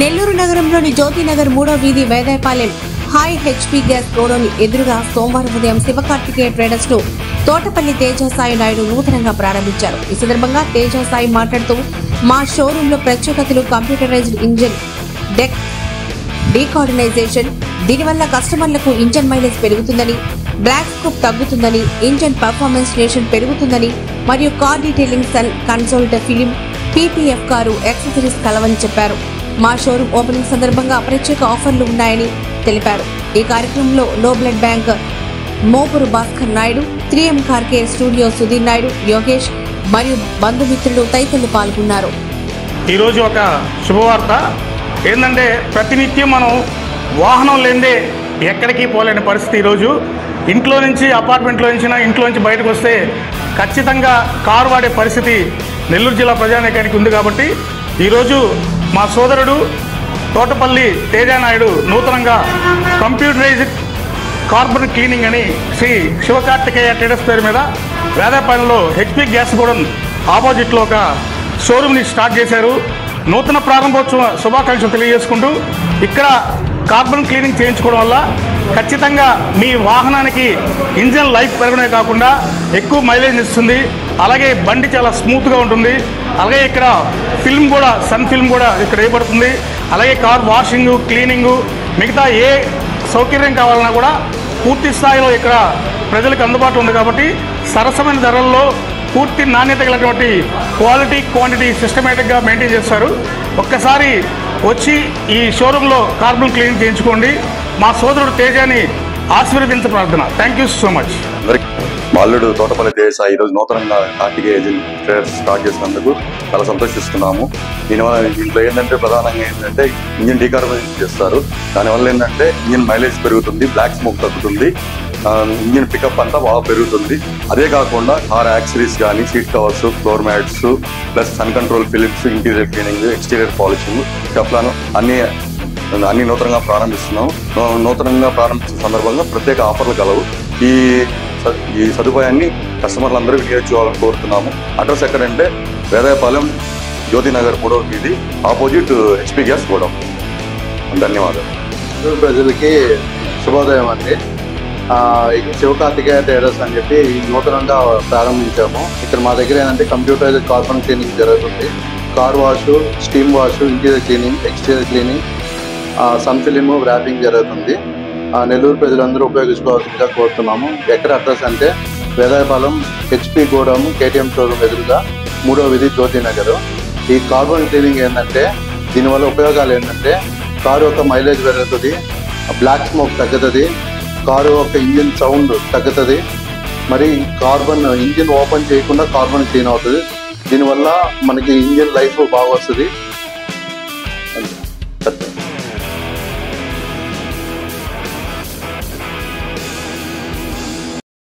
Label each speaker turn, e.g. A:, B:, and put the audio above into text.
A: నెల్లూరు నగరంలోని జ్యోతినగర్ 3వ వీధి Vedayapalem high HP gas godown ఎదురుగా సోమవారం ఉదయం శివకార్తికేయ ట్రేడర్స్ ను తోటపల్లి తేజసాయి నాయుడు నూతనంగా ప్రారంభించారు. ఈ సందర్భంగా తేజసాయి మాట్లాడుతూ, మా షోరూమ్ లో ప్రత్యేకతలు కంప్యూటరైజ్డ్ ఇంజిన్ డెక్ డీకోఆర్డినైజేషన్, దీనివల్ల కస్టమర్లకు ఇంజన్ మైలేజ్ పెరుగుతుందని, బ్లాక్ స్కోప్ తగ్గుతుందని, ఇంజన్ పర్ఫార్మెన్స్ నేషన్ పెరుగుతుందని మరియు కార్ డీటెయిలింగ్ సెల్ కన్సోల్డ్ ఫిలిం పీపీఎఫ్ కారు యాక్సెసరీస్ కలవని చెప్పారు. మా షోరూమ్ ఓపెనింగ్ సందర్భంగా ప్రత్యేక ఆఫర్లు ఉన్నాయని తెలిపారు. ఈ కార్యక్రమంలో లో blood bank Mopuru Bhaskar Naidu, 3M car care studio Sudheer Naidu, Yogesh మరియు బంధుమిత్రులు తదితరులు పాల్గొన్నారు.
B: ఈరోజు ఒక శుభవార్త ఏంటంటే, ప్రతినిత్యం మనం వాహనం లేదే ఎక్కడికి పోలేని పరిస్థితి. ఈరోజు ఇంట్లో నుంచి అపార్ట్మెంట్లో నుంచి ఇంట్లో నుంచి బయటకు వస్తే ఖచ్చితంగా కారు వాడే పరిస్థితి నెల్లూరు జిల్లా ప్రజానీకానికి ఉంది. కాబట్టి ఈరోజు మా సోదరుడు తోటపల్లి తేజానాయుడు నూతనంగా కంప్యూటరైజ్డ్ కార్బన్ క్లీనింగ్ అని శ్రీ శివకార్తికేయ ట్రేడర్స్ పేరు మీద వేదాయపాలెంలో హెచ్పీ గ్యాస్ గోడౌన్ ఆపోజిట్లో ఒక షోరూమ్ని స్టార్ట్ చేశారు. నూతన ప్రారంభోత్సవ శుభాకాంక్షలు తెలియజేసుకుంటూ, ఇక్కడ కార్బన్ క్లీనింగ్ చేయించుకోవడం వల్ల ఖచ్చితంగా మీ వాహనానికి ఇంజన్ లైఫ్ పెరగడమే కాకుండా ఎక్కువ మైలేజ్ ఇస్తుంది. అలాగే బండి చాలా స్మూత్గా ఉంటుంది. అలాగే ఇక్కడ ఫిల్మ్ కూడా, సన్ ఫిల్మ్ కూడా ఇక్కడ వేయబడుతుంది. అలాగే కార్ వాషింగు, క్లీనింగు, మిగతా ఏ సౌకర్యం కావాలన్నా కూడా పూర్తి స్థాయిలో ఇక్కడ ప్రజలకు అందుబాటులో ఉంది. కాబట్టి సరసమైన ధరల్లో పూర్తి నాణ్యత కలిగినటువంటి క్వాలిటీ, క్వాంటిటీ సిస్టమేటిక్గా మెయింటైన్ చేస్తారు. ఒక్కసారి వచ్చి ఈ షోరూంలో కార్బన్ క్లీనింగ్ చేయించుకోండి. మా సోదరుడు తేజాని ఆశీర్వదించ ప్రార్థన. Thank you so much.
C: బాలుడు తోటపల్లి తేజసాయి ఈరోజు నూతనంగా కార్తికేయ ట్రేడర్స్ స్టార్ట్ చేసినందుకు చాలా సంతోషిస్తున్నాము. దీనివల్ల దీంట్లో ఏంటంటే ప్రధానంగా ఏంటంటే ఇంజిన్ డీకార్బనైజేషన్ చేస్తారు. దానివల్ల ఏంటంటే ఇంజిన్ మైలేజ్ పెరుగుతుంది, బ్లాక్ స్మోక్ తగ్గుతుంది, ఇంజిన్ పికప్ అంతా బాగా పెరుగుతుంది. అదే కాకుండా కార్ యాక్సరీస్ కానీ, seat covers, floor mats, plus sun control Philips, interior cleaning, exterior polishing, Teflon అన్ని నూతనంగా ప్రారంభిస్తున్నాము. నూతనంగా ప్రారంభించిన సందర్భంగా ప్రత్యేక ఆఫర్లు కలవు. ఈ సదుపాయాన్ని కస్టమర్లందరూ వినియోగించుకోవాలని కోరుతున్నాము. అడ్రస్ ఎక్కడంటే వేదాయపాలెం జ్యోతినగర్ 3వ వీధి ఆపోజిట్ హెచ్పీ గ్యాస్ గోడౌన్. ధన్యవాదాలు.
D: ప్రజలకి శుభోదయం అండి. శివకార్తికేయ ట్రేడర్స్ అని చెప్పి నూతనంగా ప్రారంభించాము. ఇక్కడ మా దగ్గర ఏంటంటే కంప్యూటరైజ్డ్ కార్బన్ క్లీనింగ్ జరుగుతుంది. Car wash, steam wash, interior cleaning, exterior cleaning, sun film, wrapping జరుగుతుంది. నెల్లూరు ప్రజలందరూ ఉపయోగించుకోవాల్సిందిగా కోరుతున్నాము. ఎక్కడ అడ్రస్ అంటే Vedayapalem HP godown KTM showroom ఎదురుగా 3వ వీధి జ్యోతినగర్. ఈ కార్బన్ క్లీనింగ్ ఏంటంటే, దీనివల్ల ఉపయోగాలు ఏంటంటే కారు యొక్క మైలేజ్ పెరుగుతుంది, బ్లాక్ స్మోక్ తగ్గుతుంది, కారు యొక్క ఇంజిన్ సౌండ్ తగ్గుతుంది, మరి ఇంజిన్ ఓపెన్ చేయకుండా కార్బన్ క్లీన్ అవుతుంది. దీనివల్ల మనకి ఇంజిన్ లైఫ్ బాగా వస్తుంది.